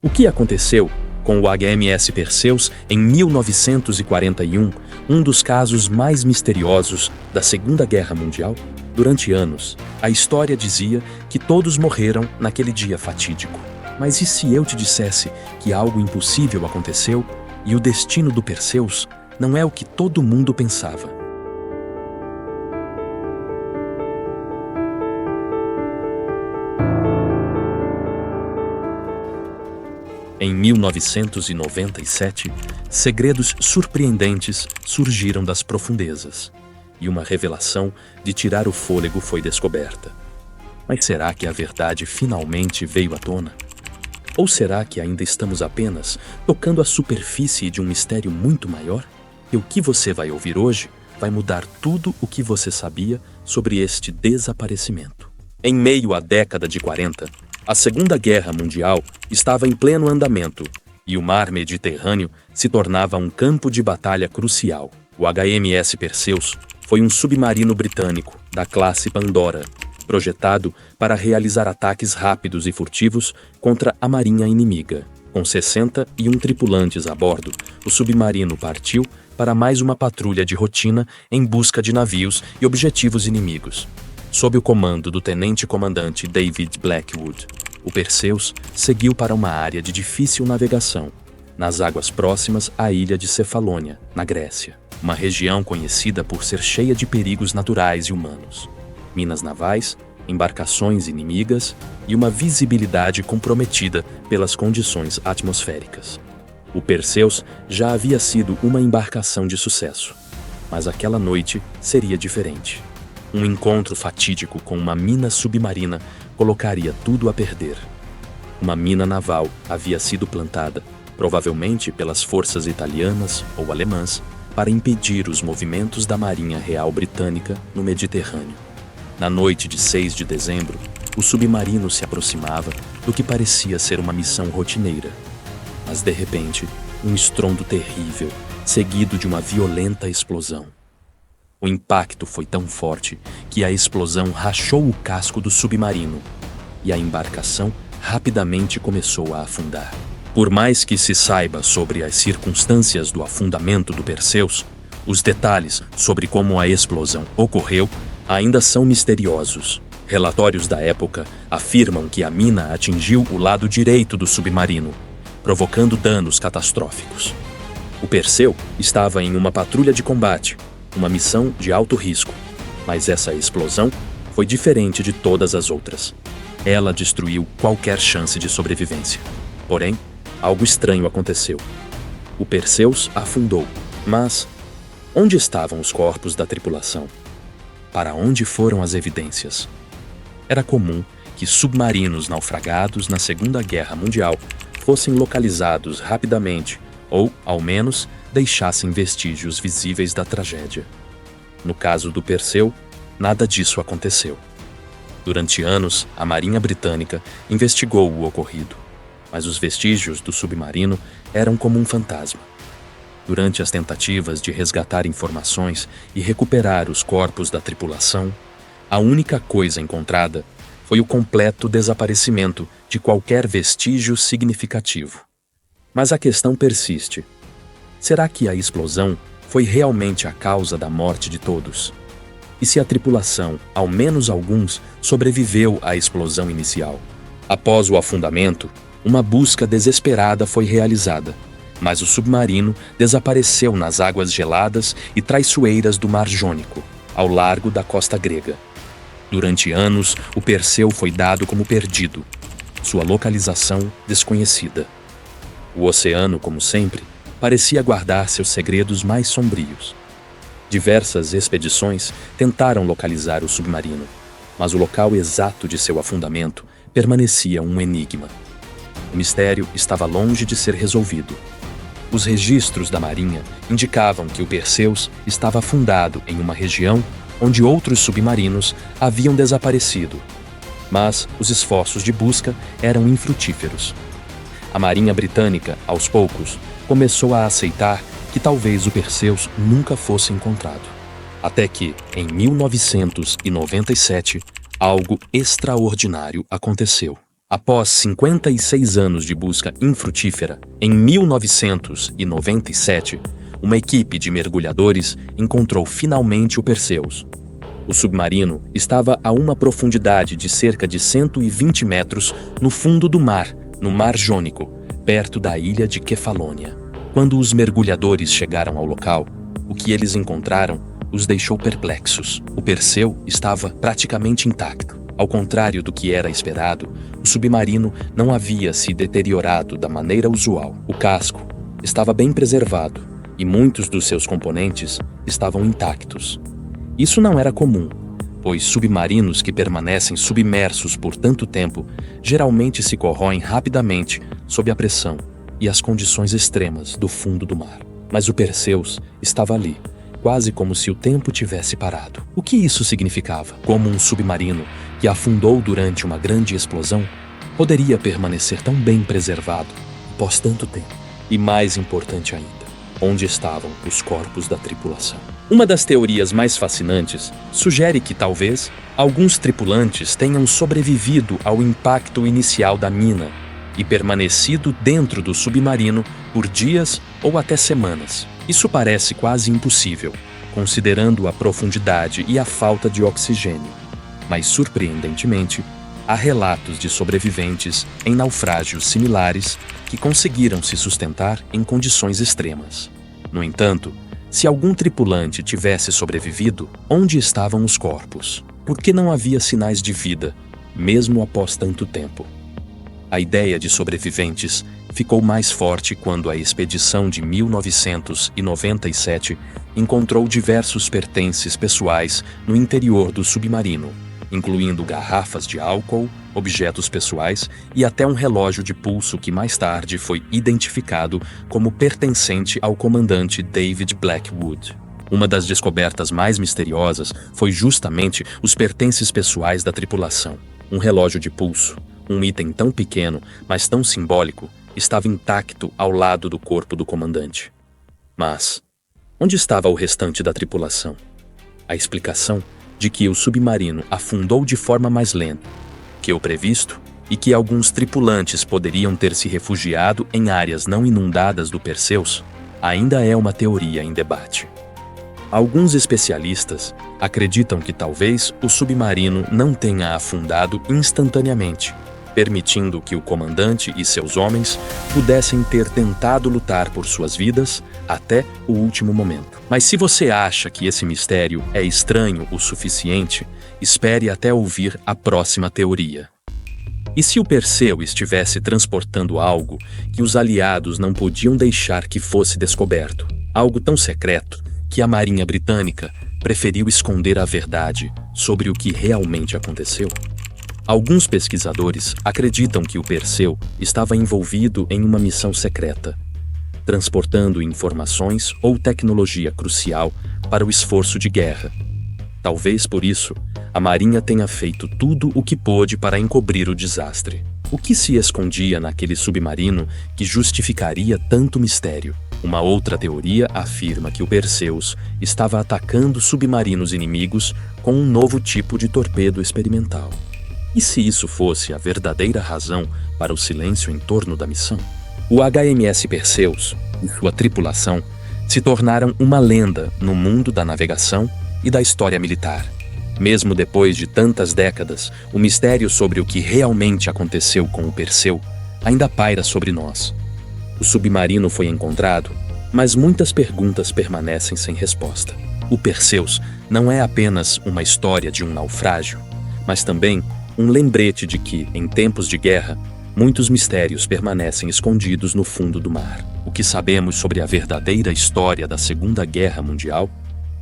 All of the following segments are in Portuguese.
O que aconteceu com o HMS Perseus em 1941, um dos casos mais misteriosos da Segunda Guerra Mundial? Durante anos, a história dizia que todos morreram naquele dia fatídico. Mas e se eu te dissesse que algo impossível aconteceu e o destino do Perseus não é o que todo mundo pensava? Em 1997, segredos surpreendentes surgiram das profundezas, e uma revelação de tirar o fôlego foi descoberta. Mas será que a verdade finalmente veio à tona? Ou será que ainda estamos apenas tocando a superfície de um mistério muito maior? E o que você vai ouvir hoje vai mudar tudo o que você sabia sobre este desaparecimento. Em meio à década de 40, a Segunda Guerra Mundial estava em pleno andamento e o mar Mediterrâneo se tornava um campo de batalha crucial. O HMS Perseus foi um submarino britânico da classe Pandora, projetado para realizar ataques rápidos e furtivos contra a marinha inimiga. Com 61 tripulantes a bordo, o submarino partiu para mais uma patrulha de rotina em busca de navios e objetivos inimigos. Sob o comando do tenente-comandante David Blackwood, o Perseus seguiu para uma área de difícil navegação, nas águas próximas à ilha de Cefalônia, na Grécia, uma região conhecida por ser cheia de perigos naturais e humanos, minas navais, embarcações inimigas e uma visibilidade comprometida pelas condições atmosféricas. O Perseus já havia sido uma embarcação de sucesso, mas aquela noite seria diferente. Um encontro fatídico com uma mina submarina colocaria tudo a perder. Uma mina naval havia sido plantada, provavelmente pelas forças italianas ou alemãs, para impedir os movimentos da Marinha Real Britânica no Mediterrâneo. Na noite de 6 de dezembro, o submarino se aproximava do que parecia ser uma missão rotineira. Mas, de repente, um estrondo terrível, seguido de uma violenta explosão. O impacto foi tão forte que a explosão rachou o casco do submarino e a embarcação rapidamente começou a afundar. Por mais que se saiba sobre as circunstâncias do afundamento do Perseus, os detalhes sobre como a explosão ocorreu ainda são misteriosos. Relatórios da época afirmam que a mina atingiu o lado direito do submarino, provocando danos catastróficos. O Perseu estava em uma patrulha de combate, uma missão de alto risco, mas essa explosão foi diferente de todas as outras. Ela destruiu qualquer chance de sobrevivência. Porém, algo estranho aconteceu. O Perseus afundou, mas onde estavam os corpos da tripulação? Para onde foram as evidências? Era comum que submarinos naufragados na Segunda Guerra Mundial fossem localizados rapidamente ou, ao menos, deixassem vestígios visíveis da tragédia. No caso do Perseu, nada disso aconteceu. Durante anos, a Marinha Britânica investigou o ocorrido, mas os vestígios do submarino eram como um fantasma. Durante as tentativas de resgatar informações e recuperar os corpos da tripulação, a única coisa encontrada foi o completo desaparecimento de qualquer vestígio significativo. Mas a questão persiste. Será que a explosão foi realmente a causa da morte de todos? E se a tripulação, ao menos alguns, sobreviveu à explosão inicial? Após o afundamento, uma busca desesperada foi realizada, mas o submarino desapareceu nas águas geladas e traiçoeiras do Mar Jônico, ao largo da costa grega. Durante anos, o Perseu foi dado como perdido, sua localização desconhecida. O oceano, como sempre, parecia guardar seus segredos mais sombrios. Diversas expedições tentaram localizar o submarino, mas o local exato de seu afundamento permanecia um enigma. O mistério estava longe de ser resolvido. Os registros da Marinha indicavam que o Perseus estava afundado em uma região onde outros submarinos haviam desaparecido, mas os esforços de busca eram infrutíferos. A Marinha Britânica, aos poucos, começou a aceitar que talvez o Perseus nunca fosse encontrado. Até que, em 1997, algo extraordinário aconteceu. Após 56 anos de busca infrutífera, em 1997, uma equipe de mergulhadores encontrou finalmente o Perseus. O submarino estava a uma profundidade de cerca de 120 metros no fundo do mar, no Mar Jônico, perto da ilha de Kefalônia. Quando os mergulhadores chegaram ao local, o que eles encontraram os deixou perplexos. O Perseu estava praticamente intacto. Ao contrário do que era esperado, o submarino não havia se deteriorado da maneira usual. O casco estava bem preservado e muitos dos seus componentes estavam intactos. Isso não era comum, pois submarinos que permanecem submersos por tanto tempo geralmente se corroem rapidamente sob a pressão e as condições extremas do fundo do mar. Mas o Perseus estava ali, quase como se o tempo tivesse parado. O que isso significava? Como um submarino que afundou durante uma grande explosão poderia permanecer tão bem preservado após tanto tempo? E mais importante ainda, onde estavam os corpos da tripulação? Uma das teorias mais fascinantes sugere que talvez alguns tripulantes tenham sobrevivido ao impacto inicial da mina e permanecido dentro do submarino por dias ou até semanas. Isso parece quase impossível, considerando a profundidade e a falta de oxigênio. Mas, surpreendentemente, há relatos de sobreviventes em naufrágios similares que conseguiram se sustentar em condições extremas. No entanto, se algum tripulante tivesse sobrevivido, onde estavam os corpos? Por que não havia sinais de vida, mesmo após tanto tempo? A ideia de sobreviventes ficou mais forte quando a expedição de 1997 encontrou diversos pertences pessoais no interior do submarino, incluindo garrafas de álcool, objetos pessoais e até um relógio de pulso que mais tarde foi identificado como pertencente ao comandante David Blackwood. Uma das descobertas mais misteriosas foi justamente os pertences pessoais da tripulação. Um relógio de pulso, um item tão pequeno, mas tão simbólico, estava intacto ao lado do corpo do comandante. Mas onde estava o restante da tripulação? A explicação de que o submarino afundou de forma mais lenta que o previsto e que alguns tripulantes poderiam ter se refugiado em áreas não inundadas do Perseus ainda é uma teoria em debate. Alguns especialistas acreditam que talvez o submarino não tenha afundado instantaneamente, permitindo que o comandante e seus homens pudessem ter tentado lutar por suas vidas até o último momento. Mas se você acha que esse mistério é estranho o suficiente, espere até ouvir a próxima teoria. E se o Perseu estivesse transportando algo que os aliados não podiam deixar que fosse descoberto? Algo tão secreto que a Marinha Britânica preferiu esconder a verdade sobre o que realmente aconteceu? Alguns pesquisadores acreditam que o Perseu estava envolvido em uma missão secreta, transportando informações ou tecnologia crucial para o esforço de guerra. Talvez por isso, a Marinha tenha feito tudo o que pôde para encobrir o desastre. O que se escondia naquele submarino que justificaria tanto mistério? Uma outra teoria afirma que o Perseus estava atacando submarinos inimigos com um novo tipo de torpedo experimental. E se isso fosse a verdadeira razão para o silêncio em torno da missão? O HMS Perseus e sua tripulação se tornaram uma lenda no mundo da navegação e da história militar. Mesmo depois de tantas décadas, o mistério sobre o que realmente aconteceu com o Perseu ainda paira sobre nós. O submarino foi encontrado, mas muitas perguntas permanecem sem resposta. O Perseus não é apenas uma história de um naufrágio, mas também um lembrete de que, em tempos de guerra, muitos mistérios permanecem escondidos no fundo do mar. O que sabemos sobre a verdadeira história da Segunda Guerra Mundial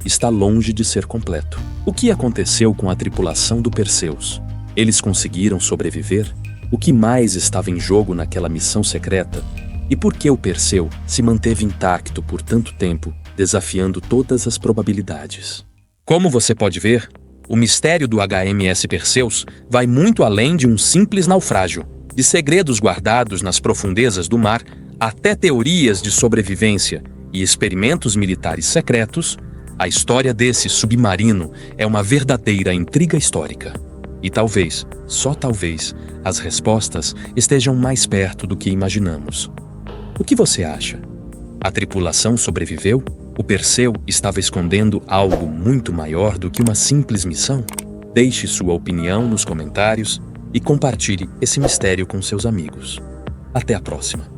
está longe de ser completo. O que aconteceu com a tripulação do Perseus? Eles conseguiram sobreviver? O que mais estava em jogo naquela missão secreta? E por que o Perseu se manteve intacto por tanto tempo, desafiando todas as probabilidades? Como você pode ver, o mistério do HMS Perseus vai muito além de um simples naufrágio. De segredos guardados nas profundezas do mar até teorias de sobrevivência e experimentos militares secretos, a história desse submarino é uma verdadeira intriga histórica. E talvez, só talvez, as respostas estejam mais perto do que imaginamos. O que você acha? A tripulação sobreviveu? O Perseu estava escondendo algo muito maior do que uma simples missão? Deixe sua opinião nos comentários e compartilhe esse mistério com seus amigos. Até a próxima!